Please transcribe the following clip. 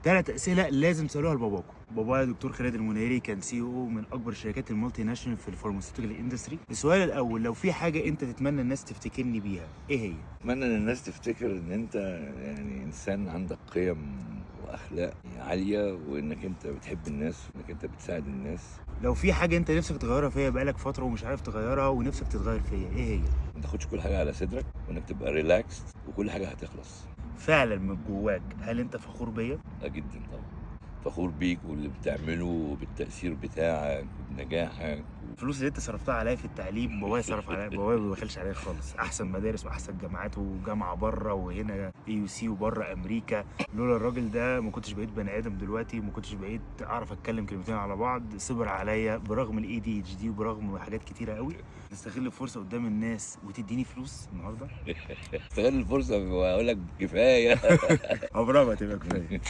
3 اسئله لازم تسالوها لباباكم. بابايا دكتور خالد المنيري، كان سي او من اكبر شركات المالتي ناشونال في الفارماسيوتيكال اندستري. السؤال الاول، لو في حاجه انت تتمنى الناس تفتكرني بيها، ايه هي؟ اتمنى ان الناس تفتكر ان انت يعني انسان عندك قيم واخلاق عاليه، وانك انت بتحب الناس، وانك انت بتساعد الناس. لو في حاجه انت نفسك تغيرها فيا بقالك فتره ومش عارف تغيرها ونفسك تتغير فيا، ايه هي؟ ما تاخدش كل حاجه على صدرك، وانك تبقى ريلاكس، وكل حاجه هتخلص. فعلا من جواك هل انت فخور بيا؟ جدا طبعا، فخور بيك واللي بتعمله وبالتاثير بتاعك وبنجاحك. الفلوس اللي انت صرفتها عليا في التعليم بابايا صرف عليا، بابايا ما بيبخلش عليا خالص. احسن مدارس واحسن جامعات وجامعه بره وهنا AUC وبره امريكا. لولا الراجل ده ما كنتش بقيت بني ادم دلوقتي، وما كنتش بقيت اعرف اتكلم كلمتين على بعض. صبر عليا برغم ADHD وبرغم حاجات كتيره قوي. تستغل الفرصه قدام الناس وتديني فلوس النهارده؟ استغل الفرصه واقول لك كفايه. عمرها ما تبقى كفايه.